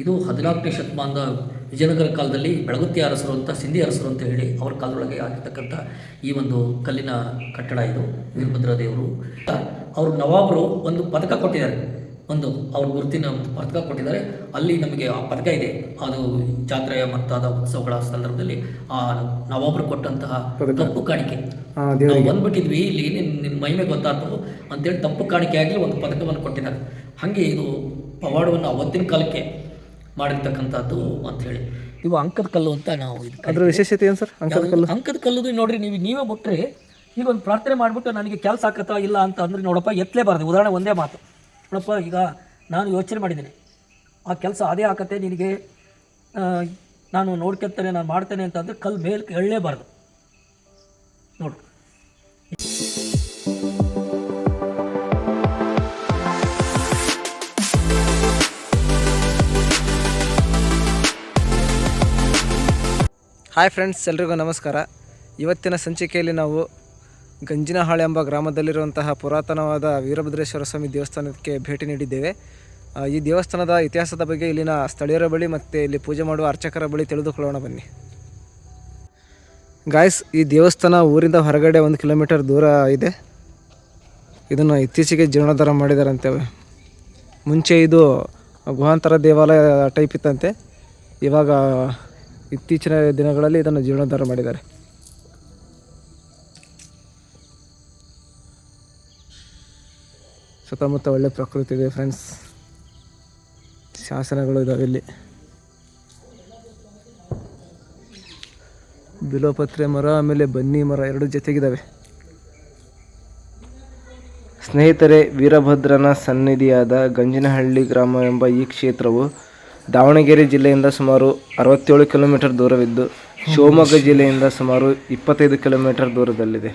ಇದು 14ನೇ ಶತಮಾನದ ವಿಜಯನಗರ ಕಾಲದಲ್ಲಿ ಬೆಳಗುತ್ತಿ ಅರಸರು ಅಂತ ಸಿಂಧಿ ಅರಸರು ಅಂತ ಹೇಳಿ ಅವರ ಕಾಲದೊಳಗೆ ಆಗಿರ್ತಕ್ಕಂಥ ಈ ಒಂದು ಕಲ್ಲಿನ ಕಟ್ಟಡ ಇದು ವೀರಭದ್ರ ದೇವರು. ಅವರು ನವಾಬರು ಒಂದು ಪದಕ ಕೊಟ್ಟಿದ್ದಾರೆ, ಒಂದು ಅವ್ರ ಗುರುತಿನ ಒಂದು ಪದಕ ಕೊಟ್ಟಿದ್ದಾರೆ. ಅಲ್ಲಿ ನಮಗೆ ಆ ಪದಕ ಇದೆ, ಅದು ಜಾತ್ರೆಯ ಮುಂತಾದ ಉತ್ಸವಗಳ ಸಂದರ್ಭದಲ್ಲಿ ಆ ನವಾಬರು ಕೊಟ್ಟಂತಹ ತಪ್ಪು ಕಾಣಿಕೆ ನಾವು ಬಂದ್ಬಿಟ್ಟಿದ್ವಿ, ಇಲ್ಲಿ ನಿನ್ನ ಮಹಿಮೆ ಗೊತ್ತಾಯ್ತು ಅಂತೇಳಿ ತಪ್ಪು ಕಾಣಿಕೆಯಾಗಿ ಒಂದು ಪದಕವನ್ನು ಕೊಟ್ಟಿದ್ದಾರೆ. ಹಾಗೆ ಇದು ಪವಾಡವನ್ನು ಅವತ್ತಿನ ಕಾಲಕ್ಕೆ ಮಾಡಿರ್ತಕ್ಕಂಥದ್ದು ಅಂಥೇಳಿ. ಇವು ಅಂಕದ ಕಲ್ಲು ಅಂತ ನಾವು ಅದರ ವಿಶೇಷತೆ ಏನು ಸರ್? ಅಂಕದ ಕಲ್ಲು ನೋಡ್ರಿ, ನೀವೇ ಬಿಟ್ಟರೆ ಈಗ ಒಂದು ಪ್ರಾರ್ಥನೆ ಮಾಡಿಬಿಟ್ಟು ನನಗೆ ಕೆಲಸ ಆಕತ್ತಾ ಇಲ್ಲ ಅಂತ ಅಂದ್ರೆ ನೋಡಪ್ಪ ಎತ್ತಲೇಬಾರ್ದು. ಉದಾಹರಣೆ ಒಂದೇ ಮಾತು ನೋಡಪ್ಪ, ಈಗ ನಾನು ಯೋಚನೆ ಮಾಡಿದ್ದೇನೆ ಆ ಕೆಲಸ ಅದೇ ಆಕತ್ತೆ ನಿನಗೆ, ನಾನು ನೋಡ್ಕೊಳ್ತೇನೆ, ನಾನು ಮಾಡ್ತೇನೆ ಅಂತಂದರೆ ಕಲ್ಲು ಮೇಲೆ ಎಳ್ಳಲೇಬಾರ್ದು ನೋಡು. ಹಾಯ್ ಫ್ರೆಂಡ್ಸ್, ಎಲ್ರಿಗೂ ನಮಸ್ಕಾರ. ಇವತ್ತಿನ ಸಂಚಿಕೆಯಲ್ಲಿ ನಾವು ಗಂಜಿನಹಾಳೆ ಎಂಬ ಗ್ರಾಮದಲ್ಲಿರುವಂತಹ ಪುರಾತನವಾದ ವೀರಭದ್ರೇಶ್ವರ ಸ್ವಾಮಿ ದೇವಸ್ಥಾನಕ್ಕೆ ಭೇಟಿ ನೀಡಿದ್ದೇವೆ. ಈ ದೇವಸ್ಥಾನದ ಇತಿಹಾಸದ ಬಗ್ಗೆ ಇಲ್ಲಿನ ಸ್ಥಳೀಯರ ಬಳಿ ಮತ್ತು ಇಲ್ಲಿ ಪೂಜೆ ಮಾಡುವ ಅರ್ಚಕರ ಬಳಿ ತಿಳಿದುಕೊಳ್ಳೋಣ ಬನ್ನಿ. ಗಾಯ್ಸ್, ಈ ದೇವಸ್ಥಾನ ಊರಿಂದ ಹೊರಗಡೆ 1 ಕಿಲೋಮೀಟರ್ ದೂರ ಇದೆ. ಇದನ್ನು ಇತ್ತೀಚೆಗೆ ಜೀರ್ಣೋದ್ಧಾರ ಮಾಡಿದಾರಂತೆ. ಮುಂಚೆ ಇದು ಗುಹಾಂತರ ದೇವಾಲಯ ಟೈಪ್ ಇತ್ತಂತೆ, ಇವಾಗ ಇತ್ತೀಚಿನ ದಿನಗಳಲ್ಲಿ ಇದನ್ನು ಜೀರ್ಣೋದ್ಧಾರ ಮಾಡಿದ್ದಾರೆ. ಸುತ್ತಮುತ್ತ ಒಳ್ಳೆ ಪ್ರಕೃತಿ ಇದೆ ಫ್ರೆಂಡ್ಸ್, ಶಾಸನಗಳು ಇದ್ದಾವೆ ಇಲ್ಲಿ. ಬಿಲೋಪತ್ರೆ ಮರ ಆಮೇಲೆ ಬನ್ನಿ ಮರ 2 ಜೊತೆಗಿದ್ದಾವೆ. ಸ್ನೇಹಿತರೆ, ವೀರಭದ್ರನ ಸನ್ನಿಧಿಯಾದ ಗಂಜಿನಹಳ್ಳಿ ಗ್ರಾಮ ಎಂಬ ಈ ಕ್ಷೇತ್ರವು ದಾವಣಗೆರೆ ಜಿಲ್ಲೆಯಿಂದ ಸುಮಾರು 67 ಕಿಲೋಮೀಟರ್ ದೂರವಿದ್ದು ಶಿವಮೊಗ್ಗ ಜಿಲ್ಲೆಯಿಂದ ಸುಮಾರು 25 ಕಿಲೋಮೀಟರ್ ದೂರದಲ್ಲಿದೆ.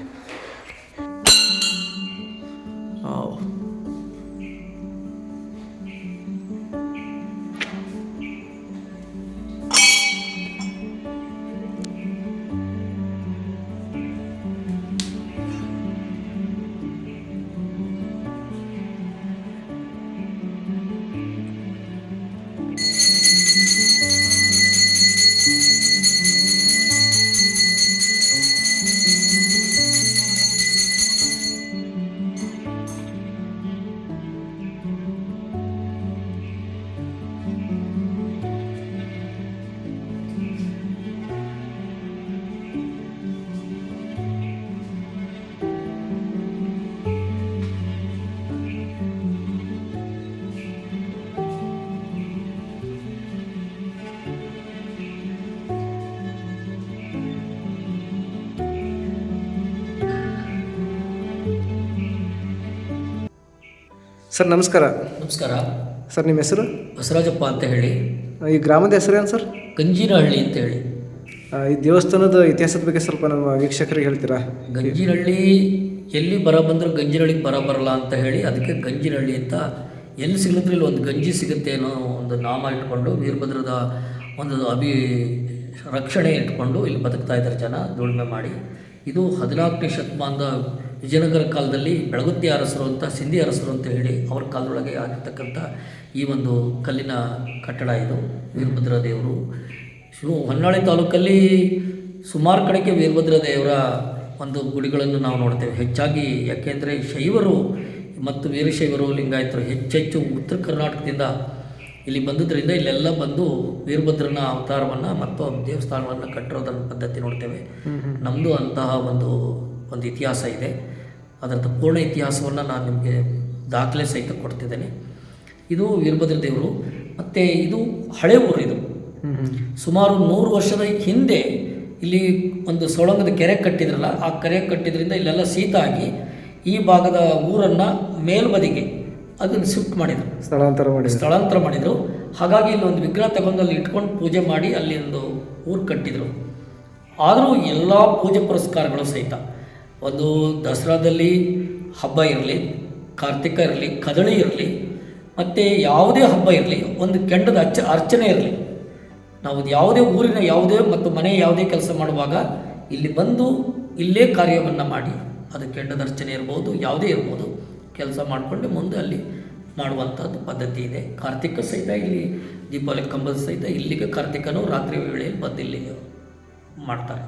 ಸರ್ ನಮಸ್ಕಾರ. ನಮಸ್ಕಾರ ಸರ್, ನಿಮ್ಮ ಹೆಸರು? ಬಸವರಾಜಪ್ಪ ಅಂತ ಹೇಳಿ. ಈ ಗ್ರಾಮದ ಹೆಸರೇನು ಸರ್? ಗಂಜಿನಹಳ್ಳಿ ಅಂತ ಹೇಳಿ. ಈ ದೇವಸ್ಥಾನದ ಇತಿಹಾಸದ ಬಗ್ಗೆ ಸ್ವಲ್ಪ ನಮ್ಮ ವೀಕ್ಷಕರಿಗೆ ಹೇಳ್ತೀರಾ? ಗಂಜಿನಹಳ್ಳಿ ಎಲ್ಲಿ ಬರ ಬಂದರೂ ಗಂಜಿನಹಳ್ಳಿಗೆ ಬರಲ್ಲ ಅಂತ ಹೇಳಿ ಅದಕ್ಕೆ ಗಂಜಿನಹಳ್ಳಿ ಅಂತ, ಎಲ್ಲಿ ಸಿಗುತ್ತೆ ಇಲ್ಲಿ ಒಂದು ಗಂಜಿ ಸಿಗುತ್ತೆ ಅನ್ನೋ ಒಂದು ನಾಮ ಇಟ್ಕೊಂಡು ವೀರಭದ್ರದ ಒಂದು ರಕ್ಷಣೆ ಇಟ್ಕೊಂಡು ಇಲ್ಲಿ ಬದುಕ್ತಾ ಇದ್ದಾರೆ ಜನ ದುಡಿಮೆ ಮಾಡಿ. ಇದು 14ನೇ ಶತಮಾನದ ವಿಜಯನಗರ ಕಾಲದಲ್ಲಿ ಬೆಳಗುತ್ತಿ ಅರಸರು ಅಂತ ಸಿಂಧಿ ಅರಸರು ಅಂತ ಹೇಳಿ ಅವರ ಕಾಲದೊಳಗೆ ಆಗಿರ್ತಕ್ಕಂಥ ಈ ಒಂದು ಕಲ್ಲಿನ ಕಟ್ಟಡ ಇದು ವೀರಭದ್ರ ದೇವರು. ಹೊನ್ನಾಳಿ ತಾಲೂಕಲ್ಲಿ ಸುಮಾರು ಕಡೆಗೆ ವೀರಭದ್ರ ದೇವರ ಒಂದು ಗುಡಿಗಳನ್ನು ನಾವು ನೋಡ್ತೇವೆ. ಹೆಚ್ಚಾಗಿ ಯಾಕೆಂದರೆ ಶೈವರು ಮತ್ತು ವೀರಶೈವರು ಲಿಂಗಾಯತರು ಹೆಚ್ಚೆಚ್ಚು ಉತ್ತರ ಕರ್ನಾಟಕದಿಂದ ಇಲ್ಲಿ ಬಂದುದರಿಂದ ಇಲ್ಲೆಲ್ಲ ಬಂದು ವೀರಭದ್ರನ ಅವತಾರವನ್ನು ಮತ್ತು ದೇವಸ್ಥಾನವನ್ನು ಕಟ್ಟಿರೋದನ್ನ ಪದ್ಧತಿ ನೋಡ್ತೇವೆ. ನಮ್ಮದು ಅಂತಹ ಒಂದು ಇತಿಹಾಸ ಇದೆ. ಅದರ ಪೂರ್ಣ ಇತಿಹಾಸವನ್ನು ನಾನು ನಿಮಗೆ ದಾಖಲೆ ಸಹಿತ ಕೊಡ್ತಿದ್ದೇನೆ. ಇದು ವೀರಭದ್ರ ದೇವರು. ಮತ್ತು ಇದು ಹಳೆ ಊರು. ಇದು ಸುಮಾರು 100 ವರ್ಷದ ಹಿಂದೆ ಇಲ್ಲಿ ಒಂದು ಸೊಳಂಗದ ಕೆರೆ ಕಟ್ಟಿದ್ರಲ್ಲ, ಆ ಕೆರೆ ಕಟ್ಟಿದ್ರಿಂದ ಇಲ್ಲೆಲ್ಲ ಶೀತ ಆಗಿ ಈ ಭಾಗದ ಊರನ್ನು ಮೇಲ್ಬದಿಗೆ ಅದನ್ನು ಶಿಫ್ಟ್ ಮಾಡಿದರು, ಸ್ಥಳಾಂತರ ಮಾಡಿದರು. ಹಾಗಾಗಿ ಇಲ್ಲಿ ಒಂದು ವಿಗ್ರಹ ತಗೊಂಡು ಅಲ್ಲಿ ಇಟ್ಕೊಂಡು ಪೂಜೆ ಮಾಡಿ ಅಲ್ಲಿ ಒಂದು ಊರು ಕಟ್ಟಿದರು. ಆದರೂ ಎಲ್ಲ ಪೂಜೆ ಪುರಸ್ಕಾರಗಳು ಸಹಿತ ಒಂದು ದಸರಾದಲ್ಲಿ ಹಬ್ಬ ಇರಲಿ, ಕಾರ್ತಿಕ ಇರಲಿ, ಕದಳಿ ಇರಲಿ, ಮತ್ತು ಯಾವುದೇ ಹಬ್ಬ ಇರಲಿ, ಒಂದು ಕೆಂಡದ ಅರ್ಚನೆ ಇರಲಿ, ನಾವು ಯಾವುದೇ ಊರಿನ ಯಾವುದೇ ಮತ್ತು ಮನೆ ಯಾವುದೇ ಕೆಲಸ ಮಾಡುವಾಗ ಇಲ್ಲಿ ಬಂದು ಇಲ್ಲೇ ಕಾರ್ಯವನ್ನು ಮಾಡಿ, ಅದು ಕೆಂಡದ ಅರ್ಚನೆ ಇರ್ಬೋದು, ಯಾವುದೇ ಇರ್ಬೋದು, ಕೆಲಸ ಮಾಡಿಕೊಂಡು ಮುಂದೆ ಅಲ್ಲಿ ಮಾಡುವಂಥದ್ದು ಪದ್ಧತಿ ಇದೆ. ಕಾರ್ತಿಕ ಸಹಿತ ಇಲ್ಲಿ ದೀಪಾವಳಿ ಕಂಬದ ಸಹಿತ ಇಲ್ಲಿಗೆ ಕಾರ್ತಿಕನು ರಾತ್ರಿ ವೇಳೆಯಲ್ಲಿ ಬಂದು ಇಲ್ಲಿಗೆ ಮಾಡ್ತಾರೆ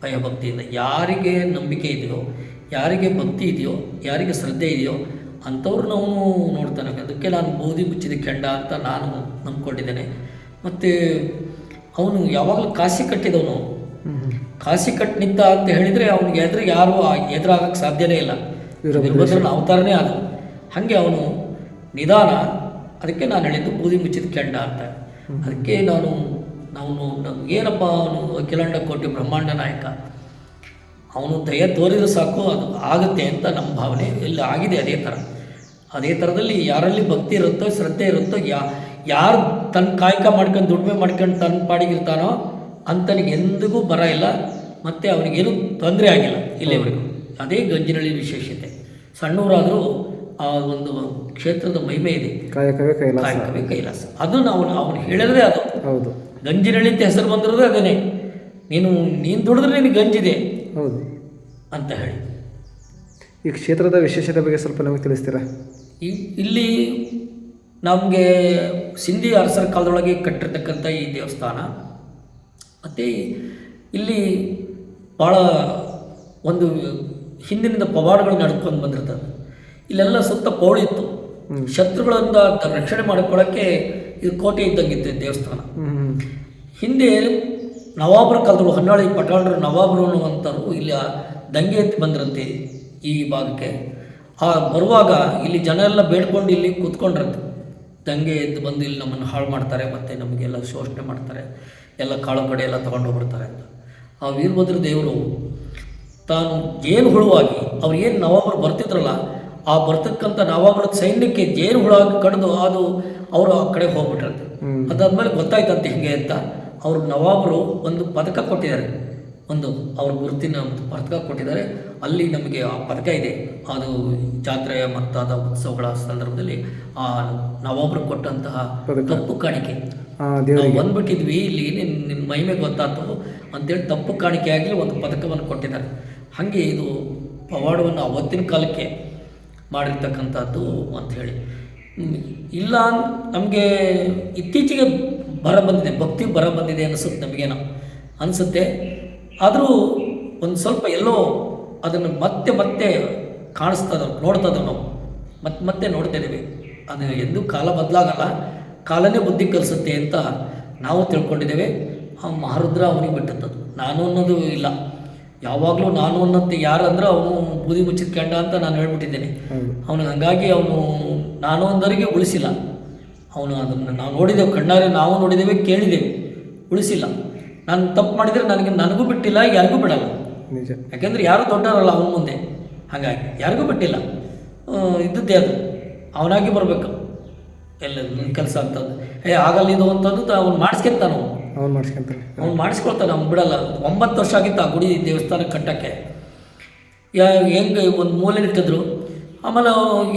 ಭಯಭಕ್ತಿಯಿಂದ. ಯಾರಿಗೆ ನಂಬಿಕೆ ಇದೆಯೋ, ಯಾರಿಗೆ ಭಕ್ತಿ ಇದೆಯೋ, ಯಾರಿಗೆ ಶ್ರದ್ಧೆ ಇದೆಯೋ ಅಂಥವ್ರನ್ನ ಅವನು ನೋಡ್ತಾನೆ. ಅದಕ್ಕೆ ನಾನು ಬೂದಿ ಮುಚ್ಚಿದ ಕೆಂಡ ಅಂತ ನಾನು ನಂಬ್ಕೊಂಡಿದ್ದೇನೆ. ಮತ್ತು ಅವನು ಯಾವಾಗಲೂ ಕಾಶಿ ಕಟ್ಟಿದವನು, ಕಾಶಿ ಕಟ್ಟಿ ನಿಂತ ಅಂತ ಹೇಳಿದರೆ ಅವನಿಗೆ ಎದುರು ಯಾರೂ ಎದುರಾಗಕ್ಕೆ ಸಾಧ್ಯನೇ ಇಲ್ಲ. ವೀರಭದ್ರನ ಅವತಾರನೇ ಅದು. ಹಾಗೆ ಅವನು ನಿಧಾನ, ಅದಕ್ಕೆ ನಾನು ಹೇಳಿದ್ದು ಬೂದಿ ಮುಚ್ಚಿದ ಕೆಂಡ ಅಂತ. ಅದಕ್ಕೆ ನಾವು ಏನಪ್ಪ ಅವನು ಅಖಿಲಾಂಡ ಕೋಟಿ ಬ್ರಹ್ಮಾಂಡ ನಾಯಕ, ಅವನು ದಯ ತೋರಿದ್ರೆ ಸಾಕು ಅದು ಆಗುತ್ತೆ ಅಂತ ನಮ್ಮ ಭಾವನೆ. ಇಲ್ಲಿ ಆಗಿದೆ ಅದೇ ಥರದಲ್ಲಿ ಯಾರಲ್ಲಿ ಭಕ್ತಿ ಇರುತ್ತೋ, ಶ್ರದ್ಧೆ ಇರುತ್ತೋ, ಯಾರು ತನ್ನ ಕಾಯಕ ಮಾಡ್ಕೊಂಡು ದುಡಿಮೆ ಮಾಡ್ಕೊಂಡು ತನ್ನ ಪಾಡಿಗಿರ್ತಾನೋ ಅಂತನಿಗೆ ಎಂದಿಗೂ ಬರ ಇಲ್ಲ, ಮತ್ತು ಅವನಿಗೇನು ತೊಂದರೆ ಆಗಿಲ್ಲ ಇಲ್ಲಿವರೆಗೂ. ಅದೇ ಗಂಜಿನಳ್ಳಿ ವಿಶೇಷತೆ. ಸಣ್ಣವರಾದರೂ ಆ ಒಂದು ಕ್ಷೇತ್ರದ ಮಹಿಮೆ ಇದೆ. ಕಾಯಕವೇ ಕೈಲಾಸ. ಅದು ಅವನು ಹೇಳಿದ್ರೆ ಅದು ಹೌದು. ಗಂಜಿನಳ್ಳಿ ಅಂತ ಹೆಸರು ಬಂದಿರೋದು ಅದೇನೆ. ನೀನು ದುಡಿದ್ರೆ ನಿನಗೆ ಗಂಜಿದೆ ಹೌದು ಅಂತ ಹೇಳಿ. ಈ ಕ್ಷೇತ್ರದ ವಿಶೇಷತೆ ಬಗ್ಗೆ ಸ್ವಲ್ಪ ನಮಗೆ ತಿಳಿಸ್ತೀರಾ? ಇಲ್ಲಿ ನಮಗೆ ಸಿಂಧಿ ಅರಸರ ಕಾಲದೊಳಗೆ ಕಟ್ಟಿರ್ತಕ್ಕಂಥ ಈ ದೇವಸ್ಥಾನ, ಮತ್ತು ಇಲ್ಲಿ ಭಾಳ ಒಂದು ಹಿಂದಿನಿಂದ ಪವಾಡಗಳು ನಡ್ಕೊಂಡು ಬಂದಿರ್ತದೆ. ಇಲ್ಲೆಲ್ಲ ಸುತ್ತ ಪೌಳಿ ಇತ್ತು. ಶತ್ರುಗಳಿಂದ ರಕ್ಷಣೆ ಮಾಡಿಕೊಳ್ಳೋಕ್ಕೆ ಇದು ಕೋಟೆ ಇದ್ದಂಗಿತ್ತು ದೇವಸ್ಥಾನ. ಹಿಂದೆ ನವಾಬರ ಕಾಲದವರು, ಹೊನ್ನಾಳಿ ಪಟಾಣರು ನವಾಬರು ಅನ್ನುವಂಥವ್ರು ಇಲ್ಲಿ ದಂಗೆ ಎತ್ತಿ ಬಂದಿರಂತೆ ಈ ಭಾಗಕ್ಕೆ. ಬರುವಾಗ ಇಲ್ಲಿ ಜನ ಎಲ್ಲ ಬೇಡ್ಕೊಂಡು ಇಲ್ಲಿ ಕೂತ್ಕೊಂಡಿರುತ್ತೆ. ದಂಗೆ ಎದ್ದು ಬಂದು ಇಲ್ಲಿ ನಮ್ಮನ್ನು ಹಾಳು ಮಾಡ್ತಾರೆ, ಮತ್ತು ನಮಗೆಲ್ಲ ಶೋಷಣೆ ಮಾಡ್ತಾರೆ, ಎಲ್ಲ ಕಾಳು ಕಡೆ ಎಲ್ಲ ತೊಗೊಂಡು ಹೋಗ್ಬಿಡ್ತಾರೆ ಅಂತ. ಆ ವೀರಭದ್ರ ದೇವರು ತಾನು ಜೇನು ಹುಳುವಾಗಿ, ಅವ್ರು ಏನು ನವಾಬರು ಬರ್ತಿದ್ರಲ್ಲ, ಆ ಬರ್ತಕ್ಕಂಥ ನವಾಬರ ಸೈನ್ಯಕ್ಕೆ ಜೇನು ಹುಳ ಕಡಿದು ಅದು ಅವರು ಆ ಕಡೆ ಹೋಗ್ಬಿಟ್ರಂತೆ. ಅದಾದ್ಮೇಲೆ ಗೊತ್ತಾಯ್ತಂತೆ ಹಿಂಗೆ ಅಂತ. ಅವರು ನವಾಬರು ಒಂದು ಪದಕ ಕೊಟ್ಟಿದ್ದಾರೆ, ಒಂದು ಅವ್ರ ಗುರುತಿನ ಒಂದು ಪದಕ ಕೊಟ್ಟಿದ್ದಾರೆ. ಅಲ್ಲಿ ನಮಗೆ ಆ ಪದಕ ಇದೆ. ಅದು ಜಾತ್ರೆ ಮುಂತಾದ ಉತ್ಸವಗಳ ಸಂದರ್ಭದಲ್ಲಿ ಆ ನವಾಬರು ಕೊಟ್ಟಂತಹ ತಪ್ಪು ಕಾಣಿಕೆ. ನಾವು ಬಂದ್ಬಿಟ್ಟಿದ್ವಿ ಇಲ್ಲಿ, ನಿನ್ನ ಮಹಿಮೆ ಗೊತ್ತಾಯ್ತು ಅಂತೇಳಿ ತಪ್ಪು ಕಾಣಿಕೆಯಾಗಿ ಒಂದು ಪದಕವನ್ನು ಕೊಟ್ಟಿದ್ದಾರೆ. ಹಾಗೆ ಇದು ಪವಾಡವನ್ನು ಅವತ್ತಿನ ಕಾಲಕ್ಕೆ ಮಾಡಿರ್ತಕ್ಕಂಥದ್ದು ಅಂಥೇಳಿ. ಇಲ್ಲ, ನಮಗೆ ಇತ್ತೀಚೆಗೆ ಬರ ಬಂದಿದೆ, ಭಕ್ತಿ ಬರ ಬಂದಿದೆ ಅನಿಸುತ್ತೆ, ನಮಗೇನೋ ಅನಿಸುತ್ತೆ. ಆದರೂ ಒಂದು ಸ್ವಲ್ಪ ಎಲ್ಲೋ ಅದನ್ನು ಮತ್ತೆ ಕಾಣಿಸ್ತದ, ನೋಡ್ತದ, ನಾವು ಮತ್ತೆ ನೋಡ್ತಾ ಇದ್ದೀವಿ. ಅದು ಎಂದೂ ಕಾಲ ಬದಲಾಗಲ್ಲ, ಕಾಲನೇ ಬುದ್ಧಿ ಕಲಿಸುತ್ತೆ ಅಂತ ನಾವು ತಿಳ್ಕೊಂಡಿದ್ದೇವೆ. ಆ ಮಹಾರುದ್ರ ಅವನಿಗೆ ಬಿಟ್ಟದ್ದು, ನಾನು ಅನ್ನೋದು ಇಲ್ಲ. ಯಾವಾಗಲೂ ನಾನು ಅನ್ನೋದು ಯಾರು ಅಂದ್ರೆ ಅವನು ಬೂದಿ ಮುಚ್ಚಿದ ಕೆಂಡ ಅಂತ ನಾನು ಹೇಳ್ಬಿಟ್ಟಿದ್ದೇನೆ. ಅವನಿಗೆ ಹಾಗಾಗಿ ಅವನು ನಾನು ಅಂದವರಿಗೆ ಉಳಿಸಿಲ್ಲ. ಅವನು ಅದನ್ನು ನಾವು ನೋಡಿದ್ದೇವೆ, ಕಣ್ಣಾರೆ ನಾವು ನೋಡಿದ್ದೇವೆ, ಕೇಳಿದ್ದೇವೆ, ಉಳಿಸಿಲ್ಲ. ನಾನು ತಪ್ಪು ಮಾಡಿದರೆ ನನಗೂ ಬಿಟ್ಟಿಲ್ಲ, ಯಾರಿಗೂ ಬಿಡಲ್ಲ. ಯಾಕೆಂದರೆ ಯಾರೂ ದೊಡ್ಡವರಲ್ಲ ಅವನ ಮುಂದೆ. ಹಾಗಾಗಿ ಯಾರಿಗೂ ಬಿಟ್ಟಿಲ್ಲ. ಇದ್ದದ್ದೇ ಅದು ಅವನಾಗಿ ಬರಬೇಕು. ಎಲ್ಲ ಕೆಲಸ ಅಂತದ್ದು ಆಗಲ್ಲ ಇದು ಅಂತಂದು ಅವನು ಮಾಡಿಸ್ಕೊಂತಾನೆ. ಅವ್ನು ಮಾಡಿಸ್ಕೊಳ್ತಾನೆ, ಅವ್ನು ಬಿಡಲ್ಲ. 9 ವರ್ಷ ಆಗಿತ್ತು ಆ ಗುಡಿ ದೇವಸ್ಥಾನ ಕಟ್ಟೋಕ್ಕೆ. ಹೆಂಗೆ ಒಂದು ಮೂಲೆ ಇಟ್ಟಿದ್ರು. ಆಮೇಲೆ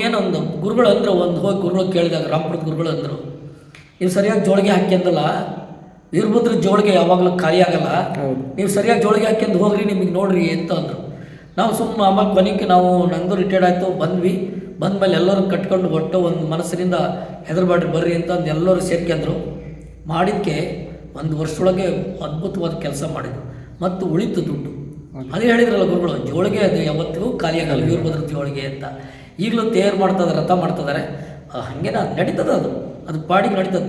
ಏನೊಂದು ಗುರುಗಳು ಅಂದರು, ಒಂದು ಹೋಗಿ ಗುರುಗಳು ಕೇಳಿದಾಗ ರಾಮಪುರದ ಗುರುಗಳು ಅಂದರು, ನೀವು ಸರಿಯಾಗಿ ಜೋಳಿಗೆ ಹಾಕ್ಯಂದಲ್ಲ, ವೀರಭದ್ರ ಜೋಳಿಗೆ ಯಾವಾಗಲೂ ಖಾಲಿ ಆಗಲ್ಲ, ನೀವು ಸರಿಯಾಗಿ ಜೋಳಿಗೆ ಹಾಕ್ಯಂದು ಹೋಗ್ರಿ, ನಿಮಗೆ ನೋಡ್ರಿ ಅಂತ ಅಂದರು. ನಾವು ಸುಮ್ಮನೆ ಆಮೇಲೆ ಕೊನೆಗೆ ನಾವು ನಂದು ರಿಟೈರ್ಡ್ ಆಯಿತು, ಬಂದಮೇಲೆ ಎಲ್ಲರೂ ಕಟ್ಕೊಂಡು ಒಟ್ಟು ಒಂದು ಮನಸ್ಸಿನಿಂದ ಹೆದರ್ಬೇಡ್ರಿ ಬರ್ರಿ ಅಂತಂದು ಎಲ್ಲರೂ ಸೇರ್ಕೊಂಡ್ರು. ಮಾಡಿದ್ದಕ್ಕೆ 1 ವರ್ಷದೊಳಗೆ ಅದ್ಭುತವಾದ ಕೆಲಸ ಮಾಡಿದರು. ಮತ್ತು ಉಳಿತು ದುಡ್ಡು. ಅದೇ ಹೇಳಿದ್ರಲ್ಲ ಗುರುಗಳು, ಜೋಳಿಗೆ ಅದು ಯಾವತ್ತಿಗೂ ಖಾಲಿಯಾಗಲ್ಲ ವೀರಭದ್ರ ಜೋಳಿಗೆ ಅಂತ. ಈಗಲೂ ತಯಾರು ಮಾಡ್ತಿದ್ದಾರೆ, ರಥ ಮಾಡ್ತಿದ್ದಾರೆ. ಹಾಗೆ ನಡೀತದೆ, ಅದು ಪಾಡಿಗೆ ನಡೀತದೆ.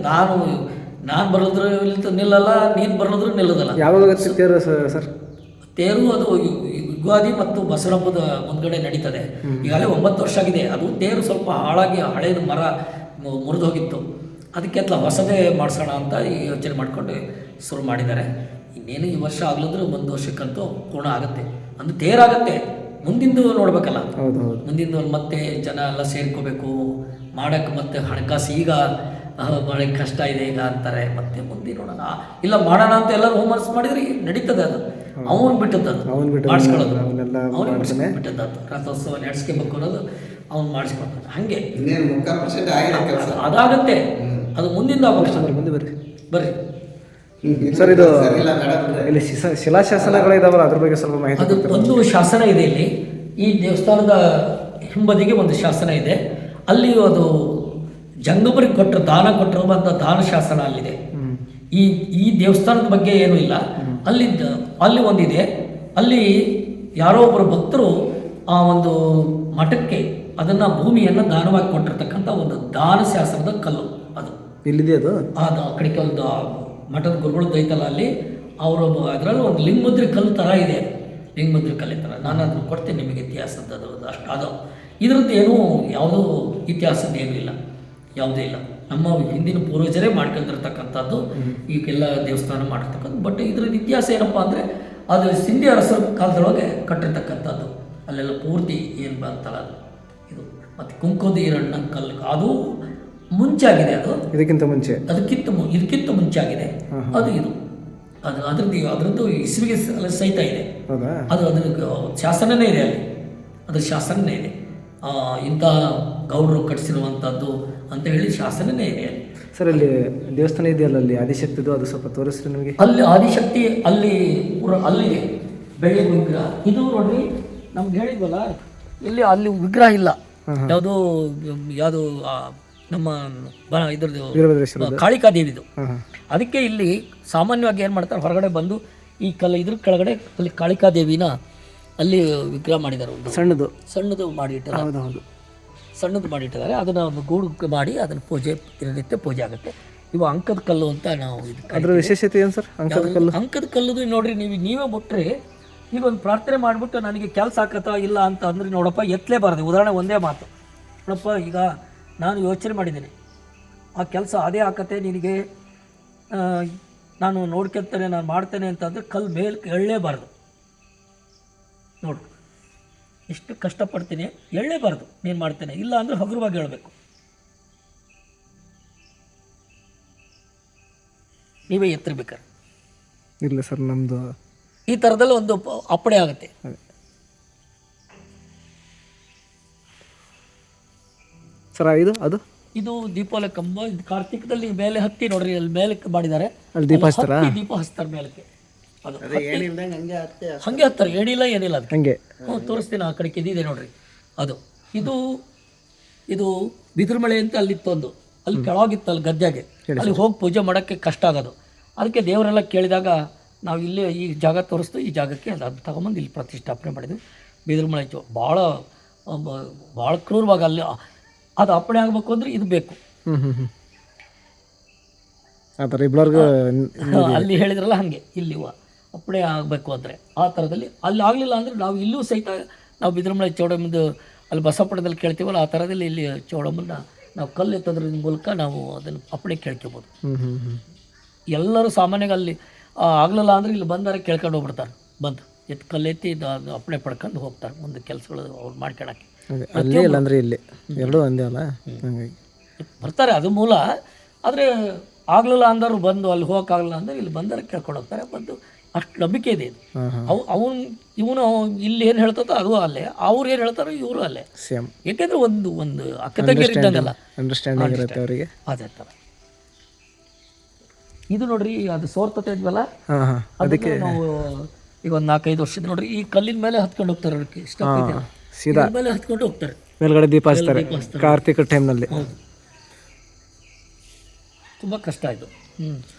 ನಾನು ಬರೋದ್ರು ನಿಲ್ಲಲ್ಲ, ನೀನು ಬರೋದ್ರು ನಿಲ್ಲೋದಲ್ಲ. ಯಾವಾಗ ತೇರು ಸರ್? ತೇರು ಅದು ಯುಗಾದಿ ಮತ್ತು ಬಸವ ಹಬ್ಬದ ಮುಂದ್ಗಡೆ ನಡೀತದೆ. ಈಗಾಗಲೇ 9 ವರ್ಷ ಆಗಿದೆ. ಅದು ತೇರು ಸ್ವಲ್ಪ ಹಾಳಾಗಿ ಹಳೇದು ಮರ ಮುರಿದು ಹೋಗಿತ್ತು. ಅದಕ್ಕೆ ಹೊಸದೇ ಮಾಡಿಸೋಣ ಅಂತ ಯೋಚನೆ ಮಾಡಿಕೊಂಡು ಶುರು ಮಾಡಿದ್ದಾರೆ. ಇನ್ನೇನು ಈ ವರ್ಷ ಆಗ್ಲಿದ್ರೆ 1 ವರ್ಷಕ್ಕಂತೂ ಪೂರ್ಣ ಆಗುತ್ತೆ, ಅಂದ್ರೆ ತೇರಾಗುತ್ತೆ. ಮುಂದಿಂದು ನೋಡ್ಬೇಕಲ್ಲ, ಮುಂದಿಂದು ಮತ್ತೆ ಜನ ಎಲ್ಲ ಸೇರ್ಕೋಬೇಕು ಮಾಡೋಕ್ಕೆ. ಮತ್ತೆ ಹಣಕಾಸು ಈಗ ಭಾಳ ಕಷ್ಟ ಇದೆ ಈಗ ಅಂತಾರೆ. ಮತ್ತೆ ಮುಂದೆ ನೋಡೋಣ, ಇಲ್ಲ ಮಾಡೋಣ ಅಂತ ಎಲ್ಲರೂ ಹೋಮ್ವರ್ಕ್ಸ್ ಮಾಡಿದ್ರೆ ನಡೀತದೆ. ಅದು ಅವ್ನು ಬಿಟ್ಟದ್ದು, ಮಾಡಿಸ್ಕೊಳ್ಳೋದು ಅವ್ನಿಗೆ ಬಿಟ್ಟದ್ದು. ಅದು ರಥೋತ್ಸವ ನಡೆಸ್ಕೋಬೇಕು ಅನ್ನೋದು ಅವ್ನು ಮಾಡಿಸ್ಕೊಳ್ತಾನೆ. ಹಾಗೆ ಅದಾಗತ್ತೆ. ಅದು ಮುಂದಿಂದ ಮುಂದೆ ಬರ್ರಿ ಸರ್. ಇದು ಇಲ್ಲಿ ಶಿಲಾಶಾಸನಗಳಿದಾವಲ್ಲ, ಅದ್ರ ಬಗ್ಗೆ ಸ್ವಲ್ಪ ಮಾಹಿತಿ. ಅದು ಒಂದು ಶಾಸನ ಇದೆ ಇಲ್ಲಿ. ಈ ದೇವಸ್ಥಾನದ ಹಿಂಬದಿಗೆ ಒಂದು ಶಾಸನ ಇದೆ. ಅಲ್ಲಿ ಅದು ಜಂಗಮರಿಗೆ ಕೊಟ್ಟರು, ದಾನ ಕೊಟ್ಟಿರುವಂಥ ದಾನ ಶಾಸನ ಅಲ್ಲಿದೆ. ಈ ಈ ದೇವಸ್ಥಾನದ ಬಗ್ಗೆ ಏನೂ ಇಲ್ಲ. ಅಲ್ಲಿ ಒಂದಿದೆ, ಅಲ್ಲಿ ಯಾರೋ ಒಬ್ಬರು ಭಕ್ತರು ಆ ಒಂದು ಮಠಕ್ಕೆ ಅದನ್ನು ಭೂಮಿಯನ್ನು ದಾನವಾಗಿ ಕೊಟ್ಟಿರ್ತಕ್ಕಂಥ ಒಂದು ದಾನ ಶಾಸನದ ಕಲ್ಲು ಅದು ಇಲ್ಲಿದೆ. ಅದು ಆ ಕಡೆಗೆ ಒಂದು ಮಠದ ಗುರುಗಳದ್ದು ಐತಲ್ಲ, ಅಲ್ಲಿ ಅವರು ಅದರಲ್ಲಿ ಒಂದು ಲಿಂಗಮುದ್ರೆ ಕಲ್ಲು ಥರ ಇದೆ, ಲಿಂಗಮುದ್ರೆ ಕಲ್ಲು ಥರ. ನಾನು ಅದನ್ನು ಕೊಡ್ತೇನೆ ನಿಮಗೆ ಇತಿಹಾಸದ್ದು ಅಷ್ಟು ಅದು. ಇದರದ್ದು ಏನೂ ಯಾವುದೂ ಇತಿಹಾಸದ್ದು ಏನೂ ಇಲ್ಲ, ಯಾವುದೇ ಇಲ್ಲ. ನಮ್ಮ ಹಿಂದಿನ ಪೂರ್ವಜರೇ ಮಾಡ್ಕೊಂಡಿರ್ತಕ್ಕಂಥದ್ದು ಈಗೆಲ್ಲ ದೇವಸ್ಥಾನ ಮಾಡಿರ್ತಕ್ಕಂಥದ್ದು. ಬಟ್ ಇದ್ರದ್ದು ಇತಿಹಾಸ ಏನಪ್ಪ ಅಂದರೆ ಅದು ಸಿಂಧಿ ಅರಸರ ಕಾಲದೊಳಗೆ ಕಟ್ಟಿರ್ತಕ್ಕಂಥದ್ದು. ಅಲ್ಲೆಲ್ಲ ಪೂರ್ತಿ ಏನು ಬಂತಲ್ಲ ಅದು ಇದು. ಮತ್ತು ಕುಂಕೋದಿರಣ್ಣ ಕಲ್ಲು ಅದು ಮುಂಚೆ ಆಗಿದೆ, ಅದು ಇದಕ್ಕಿಂತ ಮುಂಚೆ, ಇದಕ್ಕಿಂತ ಮುಂಚೆ ಆಗಿದೆ ಅದು. ಇದು ಅದರದ್ದು ಇಸ್ವಿಗೆ ಸಹಿತ ಇದೆ ಅದು. ಅದ್ರ ಶಾಸನನೇ ಇದೆ ಅಲ್ಲಿ, ಅದ್ರ ಶಾಸನನೇ ಇದೆ. ಇಂಥ ಗೌಡರು ಕಟ್ಟಿಸಿರುವಂಥದ್ದು ಅಂತ ಹೇಳಿ ಶಾಸನನೇ ಇದೆ ಅಲ್ಲಿ. ಸರ್ ಅಲ್ಲಿ ದೇವಸ್ಥಾನ ಇದೆಯಲ್ಲ, ಅಲ್ಲಿ ಆದಿಶಕ್ತಿದು, ಅದು ಸ್ವಲ್ಪ ತೋರಿಸ್ರಿ ನಮಗೆ. ಅಲ್ಲಿ ಆದಿಶಕ್ತಿ ಅಲ್ಲಿದೆ ಬೆಳ್ಳಿ ವಿಗ್ರಹ. ಇದು ನೋಡ್ರಿ, ನಮ್ಗೆ ಹೇಳಿದ್ವಲ್ಲ ಅಲ್ಲಿ ವಿಗ್ರಹ ಇಲ್ಲ. ಯಾವುದು ನಮ್ಮ ಇದ್ರದ್ದು ಕಾಳಿಕಾದೇವಿದು. ಅದಕ್ಕೆ ಇಲ್ಲಿ ಸಾಮಾನ್ಯವಾಗಿ ಏನು ಮಾಡ್ತಾರೆ, ಹೊರಗಡೆ ಬಂದು ಈ ಇದ್ರ ಕೆಳಗಡೆ ಅಲ್ಲಿ ಕಾಳಿಕಾದೇವಿನ ಅಲ್ಲಿ ವಿಗ್ರಹ ಮಾಡಿದ್ದಾರೆ. ಒಂದು ಸಣ್ಣದು ಮಾಡಿಟ್ಟಿದ್ದಾರೆ. ಹೌದು, ಸಣ್ಣದು ಮಾಡಿಟ್ಟಿದ್ದಾರೆ. ಅದನ್ನು ಒಂದು ಗೂಡು ಮಾಡಿ ಅದನ್ನು ದಿನನಿತ್ಯ ಪೂಜೆ ಆಗುತ್ತೆ. ಇವು ಅಂಕದ ಕಲ್ಲು ಅಂತ ನಾವು ಅದರ ವಿಶೇಷತೆ ಏನು ಸರ್? ಅಂಕದ ಕಲ್ಲುದು ನೋಡ್ರಿ, ನೀವೇ ಬಿಟ್ರೆ ಈಗ ಒಂದು ಪ್ರಾರ್ಥನೆ ಮಾಡಿಬಿಟ್ಟು ನನಗೆ ಕೆಲಸ ಆಕತ್ತಾ ಇಲ್ಲ ಅಂತ ಅಂದ್ರೆ ನೋಡಪ್ಪ ಎತ್ತಲೇಬಾರದು. ಉದಾಹರಣೆ ಒಂದೇ ಮಾತು ನೋಡಪ್ಪ, ಈಗ ನಾನು ಯೋಚನೆ ಮಾಡಿದ್ದೇನೆ ಆ ಕೆಲಸ ಅದೇ ಆಕತ್ತೆ ನಿನಗೆ, ನಾನು ನೋಡ್ಕೊಳ್ತೇನೆ, ನಾನು ಮಾಡ್ತೇನೆ ಅಂತಂದರೆ ಕಲ್ಲು ಮೇಲೆ ಎಳ್ಳೇಬಾರ್ದು. ನೋಡು ಎಷ್ಟು ಕಷ್ಟಪಡ್ತೀನಿ, ಎಳ್ಳೇಬಾರ್ದು. ನೀನು ಮಾಡ್ತೇನೆ ಇಲ್ಲ ಅಂದರೆ ಹಗುರವಾಗಿ ಹೇಳಬೇಕು. ನೀವೇ ಎತ್ತಿರ್ಬೇಕಾರೆ ಇಲ್ಲ ಸರ್, ನಮ್ಮದು ಈ ಥರದಲ್ಲಿ ಒಂದು ಅಪ್ಪಣೆ ಆಗುತ್ತೆ. ಸರ್ ಇದು ದೀಪಾವಳಿ ಕಂಬ. ಇದು ಕಾರ್ತಿಕದಲ್ಲಿ ಮೇಲೆ ಹತ್ತಿ ನೋಡ್ರಿ, ಅಲ್ಲಿ ಮೇಲಕ್ಕೆ ಮಾಡಿದ್ದಾರೆ, ದೀಪ ಹಚ್ತಾರೆ ಮೇಲಕ್ಕೆ. ಅದು ಹಂಗೆ ಹತ್ತಾರೆ, ಏನಿಲ್ಲ ಏನಿಲ್ಲ ಅದು ಹಂಗೆ. ತೋರಿಸ್ತೀನಿ, ಆ ಕಡೆಗೆ ಇದಿದೆ ನೋಡ್ರಿ ಅದು. ಇದು ಬಿದಿರುಮಳೆ ಅಂತ ಅಲ್ಲಿತ್ತು ಒಂದು, ಅಲ್ಲಿ ಕೆಳಗಿತ್ತು, ಅಲ್ಲಿ ಗದ್ದೆಗೆ. ಅಲ್ಲಿ ಹೋಗಿ ಪೂಜೆ ಮಾಡೋಕ್ಕೆ ಕಷ್ಟ ಆಗೋದು. ಅದಕ್ಕೆ ದೇವರೆಲ್ಲ ಕೇಳಿದಾಗ ನಾವು ಇಲ್ಲೇ ಈ ಜಾಗ ತೋರಿಸ್ತು, ಈ ಜಾಗಕ್ಕೆ ಅದು ತಗೊಂಬಂದು ಇಲ್ಲಿ ಪ್ರತಿಷ್ಠಾಪನೆ ಮಾಡಿದ್ವಿ. ಬಿದಿರುಮಳೆ ಭಾಳ ಕ್ರೂರವಾಗಿ ಅಲ್ಲಿ ಅದು ಅಪ್ಪಣೆ ಆಗಬೇಕು ಅಂದರೆ ಇದು ಬೇಕು. ಅಲ್ಲಿ ಹೇಳಿದ್ರಲ್ಲ ಹಾಗೆ ಇಲ್ಲಿ ಅಪ್ಪಣೆ ಆಗಬೇಕು ಅಂದರೆ ಆ ಥರದಲ್ಲಿ ಅಲ್ಲಿ ಆಗಲಿಲ್ಲ ಅಂದರೆ ನಾವು ಇಲ್ಲೂ ಸಹಿತ ನಾವು ಬಿದಿರುಮಳೆ ಚೌಡಮ್ಮಂದು ಅಲ್ಲಿ ಬಸವಪಟ್ಟಣದಲ್ಲಿ ಕೇಳ್ತೀವಲ್ಲ, ಆ ಥರದಲ್ಲಿ ಇಲ್ಲಿ ಚೌಡಮ್ಮನ ನಾವು ಕಲ್ಲು ಎತ್ತೋದ್ರ ಮೂಲಕ ನಾವು ಅದನ್ನು ಅಪ್ಪಣೆ ಕೇಳ್ಕೊಬೋದು. ಎಲ್ಲರೂ ಸಾಮಾನ್ಯವಾಗಿ ಅಲ್ಲಿ ಆಗಲಿಲ್ಲ ಅಂದರೆ ಇಲ್ಲಿ ಬಂದರೆ ಕೇಳ್ಕೊಂಡು ಹೋಗ್ಬಿಡ್ತಾರೆ. ಬಂದು ಕಲ್ಲೆತ್ತಿ ಅಪ್ಪಣೆ ಪಡ್ಕೊಂಡು ಹೋಗ್ತಾರೆ ಮುಂದೆ ಕೆಲಸಗಳು ಅವ್ರು ಮಾಡ್ಕೊಳಕ್ಕೆ. ಇಲ್ಲಿ ಎರಡೂ ಒಂದೇ ಅಲ್ಲ, ಬರ್ತಾರೆ, ಅದು ಮೂಲ. ಆದರೆ ಆಗಲಿಲ್ಲ ಅಂದರು ಬಂದು ಅಲ್ಲಿ ಹೋಗೋಕ್ಕಾಗಲ್ಲ ಅಂದರೆ ಇಲ್ಲಿ ಬಂದರೆ ಕೇಳ್ಕೊಂಡು ಹೋಗ್ತಾರೆ. ಬಂದು ಅಷ್ಟು ನಂಬಿಕೆ ಇದೆ ಇದು. ಇವನು ಇಲ್ಲಿ ಏನು ಹೇಳ್ತದೋ ಅದು ಅಲ್ಲೇ, ಅವ್ರು ಏನು ಹೇಳ್ತಾರೋ ಇವರು ಅಲ್ಲೇ. ಯಾಕೆಂದ್ರೆ ಒಂದು ಅಕ್ಕತಂಗಿಯರು ಇದ್ದಂಗಲ್ಲ, ಅಂಡರ್ಸ್ಟ್ಯಾಂಡಿಂಗ್ ಇರುತ್ತೆ ಅವರಿಗೆ. ಅದೇ ಥರ ಇದು ನೋಡ್ರಿ, ಅದು ಸೋರ್ತತೆ ಇದ್ವಲ್ಲ, ಅದಕ್ಕೆ ನಾವು ಈಗ ಒಂದು 4-5 ವರ್ಷದ ನೋಡ್ರಿ ಈ ಕಲ್ಲಿನ ಮೇಲೆ ಹತ್ಕೊಂಡು ಹೋಗ್ತಾರೆ. ಸೀದಾ ಮೇಲೆ ಹತ್ಕೊಂಡು ಹೋಗ್ತಾರೆ, ಮೇಲ್ಗಡೆ ದೀಪ ಹಚ್ತಾರೆ ಕಾರ್ತಿಕ ಟೈಮ್ನಲ್ಲಿ. ತುಂಬ ಕಷ್ಟ ಇದು.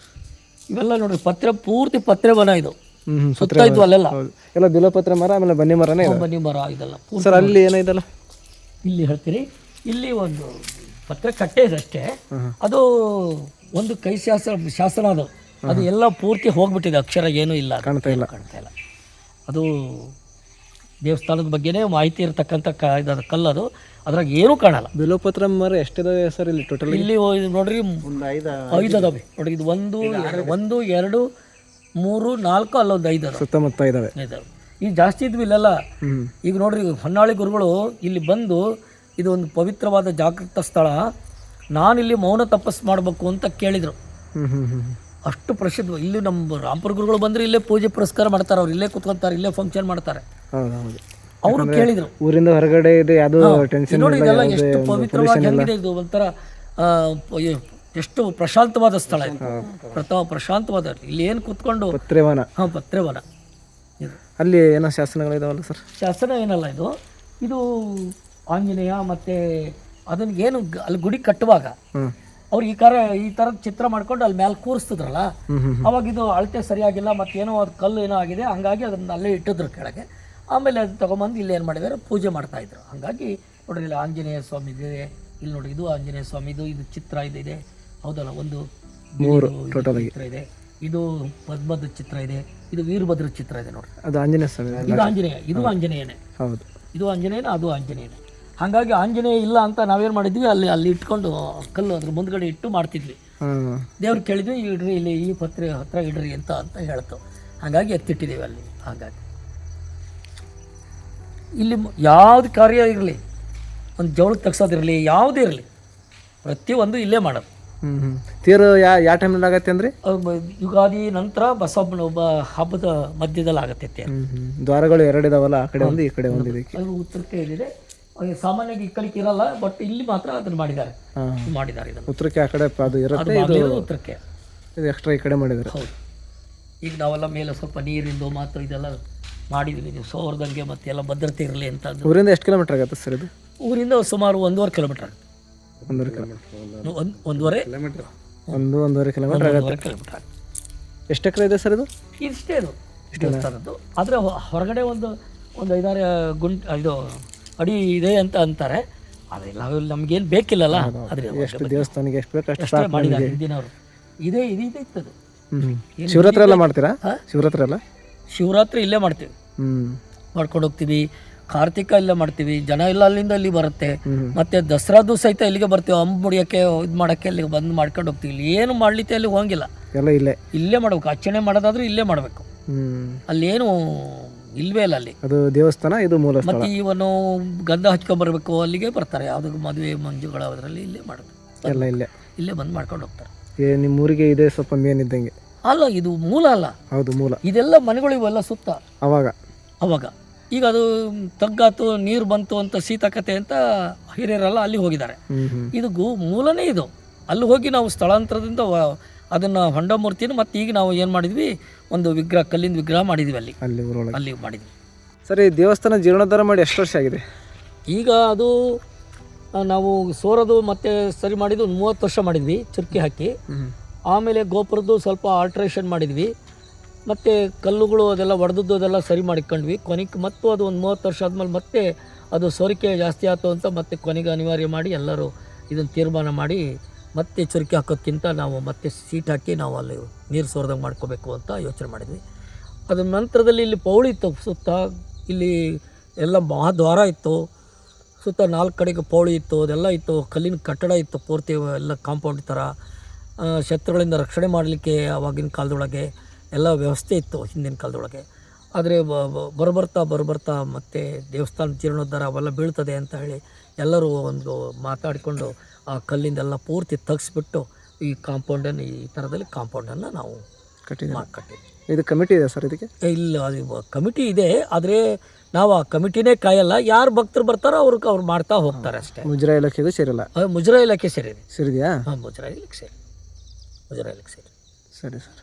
ಇವೆಲ್ಲ ನೋಡ್ರಿ ಪೂರ್ತಿ ಪತ್ರೆ ವನ ಇದು. ಸುತ್ತ ಇದ್ವು ಅಲ್ಲೆಲ್ಲ ಎಲ್ಲ ಬಿಲಪತ್ರ ಮರ, ಆಮೇಲೆ ಬನ್ನಿ ಮರನೇ, ಬನ್ನಿ ಮರ ಇದೆಲ್ಲ. ಸರ್ ಅಲ್ಲಿ ಏನಿದೆಲ್ಲ ಇಲ್ಲಿ ಹೇಳ್ತೀರಿ, ಇಲ್ಲಿ ಒಂದು ಪತ್ರೆ ಕಟ್ಟೆ ಇದೆ ಅಷ್ಟೇ. ಅದು ಒಂದು ಕೈ ಶಾಸನ ಅದು ಎಲ್ಲ ಪೂರ್ತಿ ಹೋಗ್ಬಿಟ್ಟಿದೆ, ಅಕ್ಷರ ಏನೂ ಇಲ್ಲ, ಕಾಣ್ತಾ ಇಲ್ಲ. ಅದು ದೇವಸ್ಥಾನದ ಬಗ್ಗೆನೇ ಮಾಹಿತಿ ಇರತಕ್ಕಂಥ ಕಲ್ಲು ಅದು. ಅದ್ರಾಗ ಏನೂ ಕಾಣಲ್ಲ. ಬಿಲೋಪತ್ರ ಮರ ಎಷ್ಟಿದಾವೆ ಸರ್ ಇಲ್ಲಿ ಟೋಟಲ್? ಇಲ್ಲಿ ನೋಡ್ರಿ 5 ಅದಾವೆ ನೋಡ್ರಿ. ಇದು 1 2 3 4 ಅಲ್ಲೊಂದು 5 ಅದಾವೆ, ಸುತ್ತಮುತ್ತ ಇದಾವೆ. ಈಗ ಜಾಸ್ತಿ ಇದ್ವಿ ಇಲ್ಲೆಲ್ಲ. ಈಗ ನೋಡ್ರಿ ಹೊನ್ನಾಳಿ ಗುರುಗಳು ಇಲ್ಲಿ ಬಂದು ಇದು ಒಂದು ಪವಿತ್ರವಾದ ಜಾಗೃತ ಸ್ಥಳ, ನಾನಿಲ್ಲಿ ಮೌನ ತಪಸ್ಸು ಮಾಡಬೇಕು ಅಂತ ಕೇಳಿದರು. ಅಷ್ಟು ಪ್ರಸಿದ್ಧ. ಇಲ್ಲಿ ನಮ್ಮ ರಾಮಪುರ ಗುರುಗಳು ಬಂದರೆ ಇಲ್ಲೇ ಪೂಜೆ ಪುರಸ್ಕಾರ ಮಾಡ್ತಾರೆ, ಅವ್ರು ಇಲ್ಲೇ ಕುತ್ಕೊತಾರೆ, ಇಲ್ಲೇ ಫಂಕ್ಷನ್ ಮಾಡ್ತಾರೆ. ಅವರು ಕೇಳಿದರು, ಊರಿಂದ ಹೊರಗಡೆ ಇದೆ ಯಾವುದು ಟೆನ್ಷನ್ ನೋಡಿ, ಇದೆಲ್ಲ ಎಷ್ಟು ಪವಿತ್ರವಾಗಿ ಹೆಂಗಿದೆ ಇದು, ಒಂಥರ ಎಷ್ಟು ಪ್ರಶಾಂತವಾದ ಸ್ಥಳ ಇದು. ಪ್ರಶಾಂತವಾದ, ಇಲ್ಲಿ ಏನು ಕೂತ್ಕೊಂಡು ಪತ್ರೆವನ. ಪತ್ರೆವನ. ಅಲ್ಲಿ ಏನೋ ಶಾಸನಗಳಿದಾವಲ್ಲ ಸರ್? ಶಾಸನ ಏನಲ್ಲ ಇದು ಆಂಜನೇಯ ಮತ್ತು ಅದನ್ನ ಏನು ಅಲ್ಲಿ ಗುಡಿ ಕಟ್ಟುವಾಗ ಹ್ಞೂ ಅವ್ರು ಈ ಥರದ ಚಿತ್ರ ಮಾಡ್ಕೊಂಡು ಅಲ್ಲಿ ಮೇಲೆ ಕೂರಿಸ್ತಿದ್ರಲ್ಲ, ಅವಾಗ ಇದು ಅಳತೆ ಸರಿಯಾಗಿಲ್ಲ, ಮತ್ತೇನೋ ಅದು ಕಲ್ಲು ಏನೋ ಆಗಿದೆ, ಹಂಗಾಗಿ ಅದನ್ನ ಅಲ್ಲೇ ಇಟ್ಟಿದ್ರು ಕೆಳಗೆ. ಆಮೇಲೆ ಅದು ತೊಗೊಂಬಂದು ಇಲ್ಲಿ ಏನು ಮಾಡಿದ್ದಾರೆ, ಪೂಜೆ ಮಾಡ್ತಾಯಿದ್ರು. ಹಾಗಾಗಿ ನೋಡ್ರಿ, ಇಲ್ಲಿ ಆಂಜನೇಯ ಸ್ವಾಮಿ ಇದೆ, ಇಲ್ಲಿ ನೋಡಿ ಇದು ಆಂಜನೇಯ ಸ್ವಾಮಿದು ಇದು ಚಿತ್ರ ಇದೆ, ಹೌದಲ್ಲ, ಒಂದು 3 ಟೋಟಲ್ ಚಿತ್ರ ಇದೆ, ಇದು ಪದ್ಮದ ಚಿತ್ರ ಇದೆ, ಇದು ವೀರಭದ್ರ ಚಿತ್ರ ಇದೆ ನೋಡ್ರಿ. ಅದು ಆಂಜನೇಯ ಸ್ವಾಮಿ, ಇದು ಆಂಜನೇಯ, ಇದು ಆಂಜನೇಯನೇ, ಹೌದು, ಇದು ಆಂಜನೇಯನೇ, ಅದು ಆಂಜನೇಯನೇ. ಹಾಗಾಗಿ ಆಂಜನೇಯ ಇಲ್ಲ ಅಂತ ನಾವೇನು ಮಾಡಿದ್ವಿ, ಅಲ್ಲಿ ಇಟ್ಕೊಂಡು ಕಲ್ಲು ಅದ್ರ ಮುಂದ್ಗಡೆ ಇಟ್ಟು ಮಾಡ್ತಿದ್ವಿ. ದೇವ್ರು ಕೇಳಿದ್ವಿ, ಇಡ್ರಿ ಇಲ್ಲಿ ಈ ಪತ್ರೆ ಹತ್ರ ಇಡ್ರಿ ಅಂತ ಹೇಳ್ತು. ಹಾಗಾಗಿ ಎತ್ತಿಟ್ಟಿದ್ದೀವಿ ಅಲ್ಲಿ. ಹಾಗಾಗಿ ಇಲ್ಲಿ ಯಾವ್ದು ಕಾರ್ಯ ಇರಲಿ, ಒಂದು ಜವಳಕ್ಕೆ ತೆಗ್ಸೋದಿರಲಿ, ಯಾವುದೇ ಇರಲಿ, ಪ್ರತಿಯೊಂದು ಇಲ್ಲೇ ಮಾಡೋದು. ತೇರು ಯಾವ ಟೈಮ್ನಲ್ಲಿ ಆಗತ್ತೆ ಅಂದರೆ ಯುಗಾದಿ ನಂತರ ಬಸವಣ್ಣನ ಒಬ್ಬ ಹಬ್ಬದ ಮಧ್ಯದಲ್ಲಿ ಆಗತ್ತೆ ತೇರು. ದ್ವಾರಗಳು 2 ಇದಾವಲ್ಲ, ಆ ಕಡೆ ಒಂದು ಈ ಕಡೆ ಒಂದು. ಇದಕ್ಕೆ ಅದು ಉತ್ತರಕ್ಕೆ ಇದೆ, ಸಾಮಾನ್ಯವಾಗಿ ಈ ಕಡೆಗೆ ಇರಲ್ಲ, ಬಟ್ ಇಲ್ಲಿ ಮಾತ್ರ ಅದನ್ನು ಮಾಡಿದ್ದಾರೆ. ಇದನ್ನು ಉತ್ತರಕ್ಕೆ ಆ ಕಡೆ ಅದು ಇರುತ್ತೆ, ಇದು ಉತ್ತರಕ್ಕೆ ಇದು ಎಕ್ಸ್ಟ್ರಾ ಈ ಕಡೆ ಮಾಡಿದ್ದಾರೆ. ಹೌದು. ಈಗ ನಾವೆಲ್ಲ ಮೇಲೆ ಸ್ವಲ್ಪ ನೀರಿಂದು ಮಾತ್ರ ಇದೆಲ್ಲ ಮಾಡಿದ್ವಿ, ನೀವು ಸೋರ್ದಂಗೆ ಮತ್ತೆ ಎಲ್ಲ ಭದ್ರತೆ ಇರಲಿ ಅಂತ. ಊರಿಂದ ಎಷ್ಟು ಕಿಲೋಮೀಟರ್ ಆಗುತ್ತೆ ಸರ್ ಇದು? ಊರಿಂದ ಸುಮಾರು 1.5 ಕಿಲೋಮೀಟರ್ ಆಗುತ್ತೆ. 1.5 ಕಿಲೋಮೀಟರ್, 1.5 ಕಿಲೋಮೀಟರ್ ಆಗುತ್ತೆ. ಕಿಲೋಮೀಟರ್. ಎಷ್ಟು ಎಕರೆ ಇದೆ ಸರ್ ಇದು? ಇಷ್ಟೇ ಇದು ದೇವಸ್ಥಾನದ್ದು. ಆದರೆ ಹೊರಗಡೆ ಒಂದು 5-6 ಇದು ಅಡಿ ಇದೆ ಅಂತ ಅಂತಾರೆ. ಅದೆಲ್ಲ ನಮಗೇನು ಬೇಕಿಲ್ಲಲ್ಲ, ಆದರೆ ಎಷ್ಟು ದೇವಸ್ಥಾನಕ್ಕೆ ಎಷ್ಟು ಬೇಕು ಅಷ್ಟು ಮಾಡಿದ್ದಾರೆ ಹಿಂದಿನವರು. ಇದೇ ಇತ್ತದು. ಶಿವರಾತ್ರಿ ಎಲ್ಲ ಮಾಡ್ತೀರಾ? ಶಿವರಾತ್ರಿ ಎಲ್ಲ ಶಿವರಾತ್ರಿ ಇಲ್ಲೇ ಮಾಡ್ತೀವಿ, ಮಾಡ್ಕೊಂಡು ಹೋಗ್ತೀವಿ. ಕಾರ್ತಿಕ ಇಲ್ಲೇ ಮಾಡ್ತೀವಿ, ಜನ ಎಲ್ಲ ಅಲ್ಲಿಂದ ಇಲ್ಲಿ ಬರುತ್ತೆ. ಮತ್ತೆ ದಸರಾದು ಸಹಿತ ಇಲ್ಲಿಗೆ ಬರ್ತೀವಿ, ಅಂಬು ಮುಡಿಯೋಕ್ಕೆ ಇದು ಮಾಡೋಕ್ಕೆ ಅಲ್ಲಿಗೆ ಬಂದು ಮಾಡ್ಕೊಂಡು ಹೋಗ್ತೀವಿ. ಇಲ್ಲಿ ಏನು ಮಾಡ್ಲಿಕ್ಕೆ ಅಲ್ಲಿ ಹೋಗಿಲ್ಲ, ಎಲ್ಲ ಇಲ್ಲೇ ಮಾಡ್ಬೇಕು. ಅರ್ಚನೆ ಮಾಡೋದಾದ್ರೂ ಇಲ್ಲೇ ಮಾಡಬೇಕು, ಅಲ್ಲೇನು ಇಲ್ವೇ ಇಲ್ಲ ಅಲ್ಲಿ. ಅದು ದೇವಸ್ಥಾನ, ಇದು ಮೂಲ. ಮತ್ತೆ ಇವನು ಗಂಧ ಹಚ್ಕೊಂಡ್ಬರ್ಬೇಕು, ಅಲ್ಲಿಗೆ ಬರ್ತಾರೆ. ಯಾವುದಕ್ಕೆ ಮದುವೆ ಮಂಜುಗಳ ಅದರಲ್ಲಿ ಇಲ್ಲೇ ಮಾಡೋದು, ಎಲ್ಲ ಇಲ್ಲೇ ಬಂದು ಮಾಡ್ಕೊಂಡು ಹೋಗ್ತಾರೆ. ನಿಮ್ಮ ಊರಿಗೆ ಇದೆ ಸ್ವಲ್ಪ ಮೇನ್ ಇದ್ದಂಗೆ ಅಲ್ಲ, ಇದು ಮೂಲ ಅಲ್ಲ. ಹೌದು, ಮೂಲ. ಇದೆಲ್ಲ ಮನೆಗಳು ಇವೆಲ್ಲ ಸುತ್ತ ಅವಾಗ ಈಗ ಅದು ತಗ್ಗಾತು, ನೀರು ಬಂತು ಅಂತ ಶೀತಕತೆ ಅಂತ ಹಿರಿಯರೆಲ್ಲ ಅಲ್ಲಿ ಹೋಗಿದ್ದಾರೆ. ಇದು ಮೂಲನೇ ಇದು. ಅಲ್ಲಿ ಹೋಗಿ ನಾವು ಸ್ಥಳಾಂತರದಿಂದ ಅದನ್ನು ಹೊಂಡ ಮೂರ್ತಿನ ಮತ್ತೆ ಈಗ ನಾವು ಏನು ಮಾಡಿದ್ವಿ, ಒಂದು ವಿಗ್ರಹ, ಕಲ್ಲಿನ ವಿಗ್ರಹ ಮಾಡಿದ್ವಿ ಅಲ್ಲಿ ಮಾಡಿದ್ವಿ. ಸರಿ, ದೇವಸ್ಥಾನ ಜೀರ್ಣೋದ್ಧಾರ ಮಾಡಿ ಎಷ್ಟು ವರ್ಷ ಆಗಿದೆ? ಈಗ ಅದು ನಾವು ಸೋರೋದು ಮತ್ತೆ ಸರಿ ಮಾಡಿದ್ದು 30 ವರ್ಷ ಮಾಡಿದ್ವಿ, ಚುರ್ಕಿ ಹಾಕಿ. ಆಮೇಲೆ ಗೋಪುರದ್ದು ಸ್ವಲ್ಪ ಆಲ್ಟ್ರೇಷನ್ ಮಾಡಿದ್ವಿ, ಮತ್ತು ಕಲ್ಲುಗಳು ಅದೆಲ್ಲ ಒಡೆದದ್ದು ಅದೆಲ್ಲ ಸರಿ ಮಾಡಿಕೊಂಡ್ವಿ. ಕೊನೆಗೆ ಮತ್ತು ಅದು ಒಂದು 30 ವರ್ಷ ಆದಮೇಲೆ ಮತ್ತೆ ಅದು ಸೋರಿಕೆ ಜಾಸ್ತಿ ಆಯಿತು ಅಂತ ಮತ್ತೆ ಕೊನೆಗೆ ಅನಿವಾರ್ಯ ಮಾಡಿ ಎಲ್ಲರೂ ಇದನ್ನು ತೀರ್ಮಾನ ಮಾಡಿ ಮತ್ತೆ ಚುರುಕಿ ಹಾಕೋದ್ಕಿಂತ ನಾವು ಮತ್ತೆ ಸೀಟ್ ಹಾಕಿ ನಾವು ಅಲ್ಲಿ ನೀರು ಸೋರ್ದಂಗೆ ಮಾಡ್ಕೋಬೇಕು ಅಂತ ಯೋಚನೆ ಮಾಡಿದ್ವಿ. ಅದ್ರ ನಂತರದಲ್ಲಿ ಇಲ್ಲಿ ಪೌಳಿ ಇತ್ತು, ಸುತ್ತ ಇಲ್ಲಿ ಎಲ್ಲ ಮಹಾದ್ವಾರ ಇತ್ತು, ಸುತ್ತ 4 ಕಡೆಗೆ ಪೌಳಿ ಇತ್ತು, ಅದೆಲ್ಲ ಇತ್ತು. ಕಲ್ಲಿನ ಕಟ್ಟಡ ಇತ್ತು ಪೂರ್ತಿ, ಎಲ್ಲ ಕಾಂಪೌಂಡ್ ಥರ. ಶತ್ರುಗಳಿಂದ ರಕ್ಷಣೆ ಮಾಡಲಿಕ್ಕೆ ಆವಾಗಿನ ಕಾಲದೊಳಗೆ ಎಲ್ಲ ವ್ಯವಸ್ಥೆ ಇತ್ತು ಹಿಂದಿನ ಕಾಲದೊಳಗೆ. ಆದರೆ ಬರ್ತಾ ಮತ್ತು ದೇವಸ್ಥಾನ ಜೀರ್ಣೋದ್ಧಾರ ಅವೆಲ್ಲ ಬೀಳ್ತದೆ ಅಂತ ಹೇಳಿ ಎಲ್ಲರೂ ಒಂದು ಮಾತಾಡಿಕೊಂಡು ಆ ಕಲ್ಲಿಂದೆಲ್ಲ ಪೂರ್ತಿ ತೆಗೆಸ್ಬಿಟ್ಟು ಈ ಕಾಂಪೌಂಡನ್ನು, ಈ ಥರದಲ್ಲಿ ಕಾಂಪೌಂಡನ್ನು ನಾವು ಕಟ್ಟಿದ್ವಿ. ಇದು ಕಮಿಟಿ ಇದೆ ಸರ್ ಇದಕ್ಕೆ? ಇಲ್ಲ, ಅದು ಕಮಿಟಿ ಇದೆ, ಆದರೆ ನಾವು ಆ ಕಮಿಟಿನೇ ಕಾಯಲ್ಲ. ಯಾರು ಭಕ್ತರು ಬರ್ತಾರೋ ಅವ್ರು ಮಾಡ್ತಾ ಹೋಗ್ತಾರೆ ಅಷ್ಟೇ. ಮುಜರಾಯಿ ಇಲಾಖೆಗೂ ಸೇರಿಲ್ಲ? ಮುಜರಾಯಿ ಇಲಾಖೆ ಸೇರಿದೆಯಾ? ಹಾಂ, ಮುಜರಾಯಿ ಇಲಾಖೆ ಸೇರಿ. ಸರಿ sir,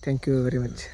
thank you very much.